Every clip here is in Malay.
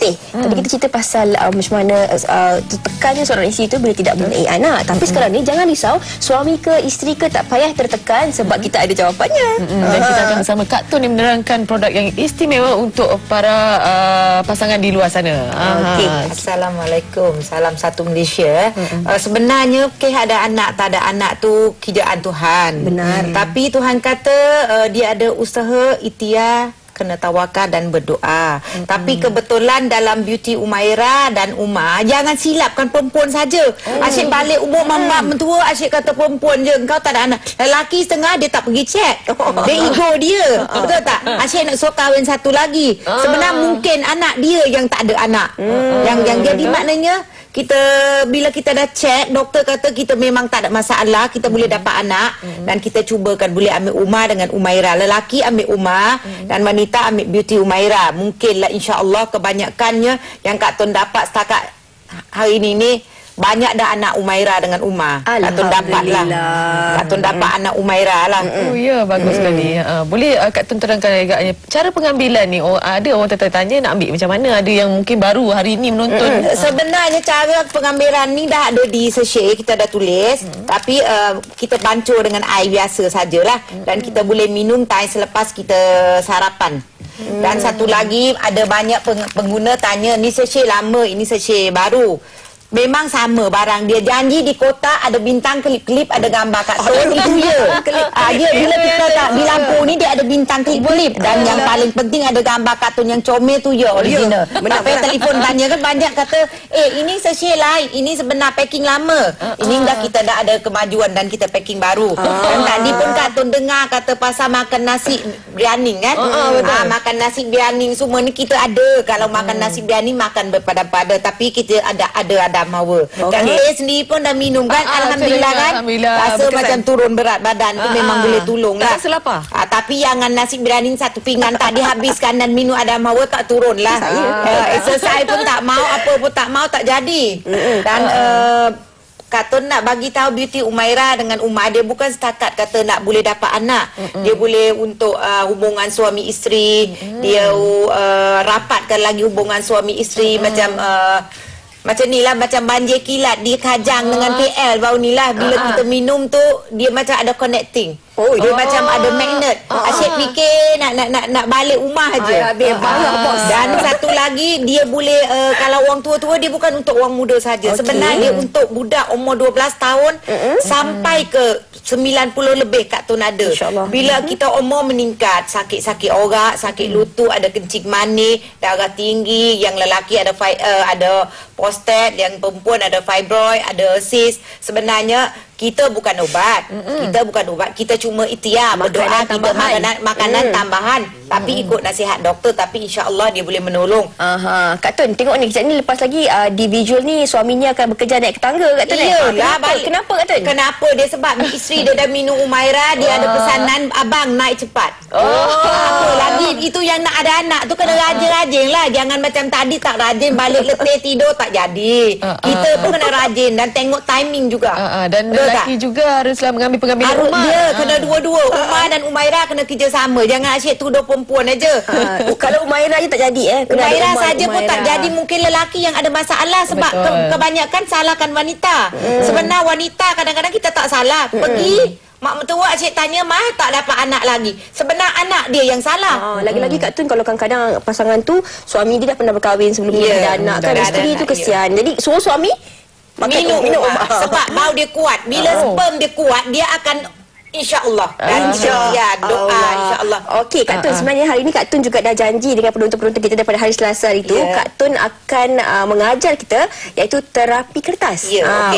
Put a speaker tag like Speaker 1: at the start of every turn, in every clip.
Speaker 1: putih. Tadi kita cerita pasal macam mana tertekannya seorang isteri itu bila tidak mempunyai anak. Tapi sekarang ni jangan risau, suami ke isteri ke tak payah tertekan sebab kita ada jawapannya.
Speaker 2: Dan kita akan bersama Kak Tun yang menerangkan produk yang istimewa untuk para pasangan di luar sana.
Speaker 3: Okey, Assalamualaikum. Salam satu Malaysia. Sebenarnya ada anak tak ada anak tu kerjaan Tuhan.
Speaker 1: Benar.
Speaker 3: Tapi Tuhan kata dia ada usaha, ikhtiar, kena tawakal dan berdoa. Tapi kebetulan dalam Beauty Umairah dan Umar, jangan silapkan perempuan saja. Asyik balik umur mama mentua, asyik kata perempuan je, engkau tak ada anak. Lelaki setengah dia tak pergi cek. Dia ego dia. Betul tak? Asyik nak suruh kahwin satu lagi. Sebenarnya mungkin anak dia yang tak ada anak. Yang jadi maknanya bila kita dah cek, doktor kata kita memang tak ada masalah, kita boleh dapat anak, dan kita cubakan boleh ambil Umar dengan Umairah. Lelaki ambil Umar dan wanita ambil Beauty Umairah. Mungkinlah insya-Allah kebanyakannya yang Kak Tun dapat setakat hari ini banyak dah anak Umairah dengan Umar. Kak Tun dapatlah. Kak Tun dapat anak Umairah lah.
Speaker 2: Oh ya, bagus sekali. Boleh Kak Tun terangkan agaknya cara pengambilan ni? Ada orang tertanya nak ambil macam mana? Ada yang mungkin baru hari ini menonton.
Speaker 3: Sebenarnya cara pengambilan ni dah ada di sachet, kita dah tulis. Tapi kita pancur dengan air biasa sajalah. Dan kita boleh minum selepas kita sarapan. Dan satu lagi, ada banyak pengguna tanya, ni sachet lama, ini sachet baru. Memang sama barang dia. Janji di kotak ada bintang kelip-kelip, ada gambar Kak Tun. Itu ya. Dia bila kita tak di lampu ni dia ada bintang kelip-kelip. Dan yang paling penting ada gambar Kak Tun yang comel tu ya, original. Tak payah telefon tanya kan, banyak kata ini sachet lain, ini sebenar packing lama. Ini dah kita dah ada kemajuan dan kita packing baru. Dan tadi pun Kak Tun dengar kata pasal makan nasi biryani kan. Makan nasi biryani semua ni kita ada. Kalau makan nasi biryani makan berpada-pada, tapi kita ada mawa. Dan saya sendiri pun dah minum kan. Alhamdulillah kan. Rasa macam turun berat badan tu memang boleh tolong lah.
Speaker 2: Tak rasa lapar.
Speaker 3: Tapi jangan nasi biryani satu pinggan tak dihabiskan dan minum ada mawa tak turun lah. Exercise pun tak mau, apa pun tak mau, tak jadi. Dan Kak Tun nak bagi tahu Beauty Umairah dengan Umar, dia bukan setakat kata nak boleh dapat anak. Dia boleh untuk hubungan suami isteri, dia rapatkan lagi hubungan suami isteri, macam ni lah, macam banjir kilat dia kajang dengan PL bau ni lah. Bila kita minum tu dia macam ada connecting. Dia macam ada magnet. Asyik fikir nak balik rumah aja. Dan satu lagi, dia boleh kalau orang tua-tua, dia bukan untuk orang muda saja. Sebenarnya dia untuk budak umur 12 tahun sampai ke 90 lebih Kak Tun ada. Bila kita umur meningkat, sakit-sakit orak, sakit lutut, ada kencing manis, darah tinggi, yang lelaki ada prostat, yang perempuan ada fibroid, ada cyst. Sebenarnya kita bukan ubat. Kita cuma ikhtiar, berdoa, kita makanan tambahan. Tapi ikut nasihat doktor, tapi insya-Allah dia boleh menolong.
Speaker 1: Kak Tun, tengok ni kejap ni, lepas lagi di visual ni suaminya akan bekerja naik ke tangga Kak Tun. Kenapa Kak Tun?
Speaker 3: Kenapa? Dia sebab isteri dia dah minum Umairah, dia ada pesanan abang naik cepat. Apa lagi? Itu yang nak ada anak tu kena rajin-rajin lah. Jangan macam tadi tak rajin, balik letih tidur tak jadi. Kita pun kena rajin dan tengok timing juga.
Speaker 2: Dan lelaki juga haruslah mengambil pengambilan rumah.
Speaker 3: Dia kena dua-dua. Umar dan Umairah kena kerja sama. Jangan asyik tuduh perempuan aja.
Speaker 1: Kalau Umairah je tak jadi
Speaker 3: Umairah saja pun tak jadi. Mungkin lelaki yang ada masalah sebab kebanyakan salahkan wanita. Sebenarnya wanita kadang-kadang kita tak salah. Pergi mak mertua asyik tanya, mah tak dapat anak lagi. Sebenarnya anak dia yang salah.
Speaker 1: Lagi-lagi Kak Tun, kalau kadang-kadang pasangan tu suami dia dah pernah berkahwin sebelum dia ada anak kan, isteri tu kesian. Jadi suruh suami
Speaker 3: minum sebab bau dia kuat. Bila sperm dia kuat, dia akan insya-Allah. Doa insya-Allah.
Speaker 1: Okey Kak Tun, sebenarnya hari ini Kak Tun juga dah janji dengan penonton-penonton kita daripada hari Selasa itu, Kak Tun akan mengajar kita iaitu terapi kertas.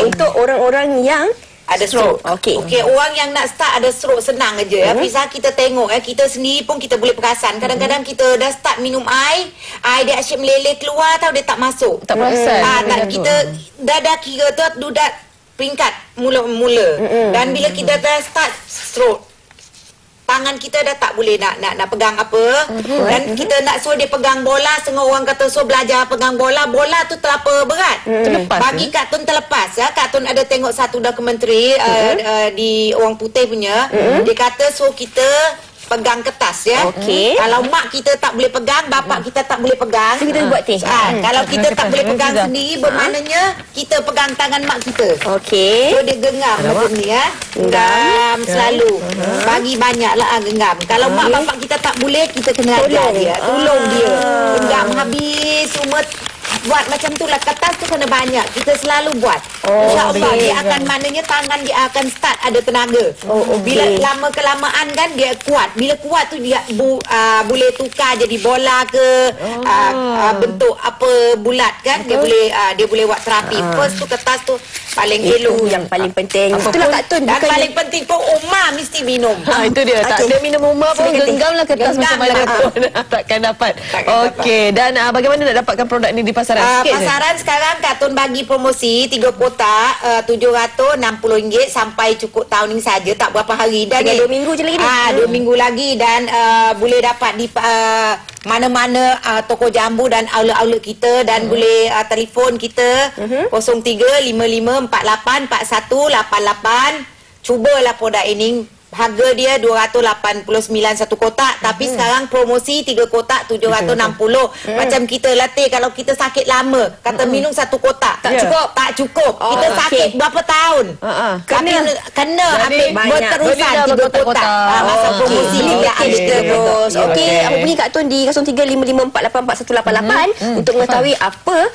Speaker 1: Untuk orang-orang yang
Speaker 3: ada stroke. Okey, orang yang nak start ada stroke senang aja. Misal kita tengok kita sendiri pun kita boleh perasan. Kadang-kadang kita dah start minum air dia asyik meleleh keluar tau, dia tak masuk.
Speaker 2: Tak perasan.
Speaker 3: Kita dah kira tu dah peringkat mula-mula. Dan bila kita dah start stroke, tangan kita dah tak boleh nak pegang apa. Dan kita nak suruh dia pegang bola, setengah orang kata suruh belajar pegang bola tu terlalu berat. Bagi Kak Tun terlepas. Kak Tun ada tengok satu dokumentari di orang putih punya. Dia kata suruh kita pegang kertas ya.
Speaker 1: Okey.
Speaker 3: Kalau mak kita tak boleh pegang, bapak kita tak boleh pegang.
Speaker 1: So, kita buat teh.
Speaker 3: Kalau kita tak boleh pegang
Speaker 2: Juga.
Speaker 3: sendiri, bermaknanya kita pegang tangan mak kita.
Speaker 1: Okey.
Speaker 3: So dia genggam macam ni ya. Genggam selalu. Bagi banyaklah genggam. Kalau mak bapak kita tak boleh, kita kena ajar dia. Tolong dia. Genggam habis semua. Buat macam tu lah. Kertas tu kena banyak. Kita selalu buat. InsyaAllah dia akan, maknanya tangan dia akan start ada tenaga. Bila lama kelamaan kan dia kuat. Bila kuat tu dia boleh tukar jadi bola ke bentuk apa bulat kan. Dia boleh buat terapi. First tu kertas tu paling elok.
Speaker 1: Yang paling penting. Itulah Kak Tun.
Speaker 3: Dan paling penting pun Umar mesti minum.
Speaker 2: Itu dia. Tak ada minum rumah pun, genggamlah kertas macam mana pun. Takkan dapat. Okey. Dan bagaimana nak dapatkan produk ni di pasaran? Sikit
Speaker 3: Pasaran sekarang Kak Tun bagi promosi 3 kotak RM760 sampai cukup tahun ini saja, tak berapa hari dah ni.
Speaker 1: 2 minggu je lagi ni.
Speaker 3: 2 minggu lagi dan boleh dapat di mana-mana toko jambu dan outlet-outlet kita dan boleh telefon kita 0355484188. Cubalah produk ini. Harga dia 289 satu kotak, tapi sekarang promosi 3 kotak 760. Macam kita latih, kalau kita sakit lama kata minum 1 kotak tak cukup. Kita sakit berapa tahun kena ambil berterusan 3 kotak. Masa promosi dia ada terus.
Speaker 1: Okey, hubungi Kak Tun di 0355484188 untuk mengetahui apa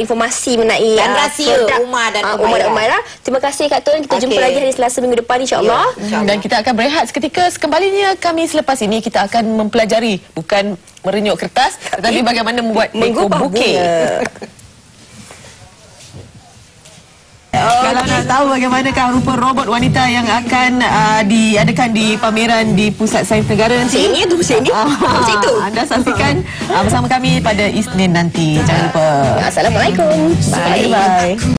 Speaker 1: informasi mengenai
Speaker 3: dan rahsia Umar dan
Speaker 1: Umairah. Terima kasih Kak Tun. Kita jumpa lagi hari Selasa minggu depan insya-Allah.
Speaker 2: Dan kita akan berehat seketika. Sekembalinya kami selepas ini, kita akan mempelajari bukan merenyuk kertas, tetapi bagaimana membuat dekor bukit. Kalau nak tahu bagaimanakah rupa robot wanita yang akan diadakan di pameran di Pusat Sains Negara nanti,
Speaker 1: Ini tu sini. Situ.
Speaker 2: anda saksikan bersama kami pada Isnin nanti. Jangan lupa.
Speaker 1: Assalamualaikum.
Speaker 2: Bye.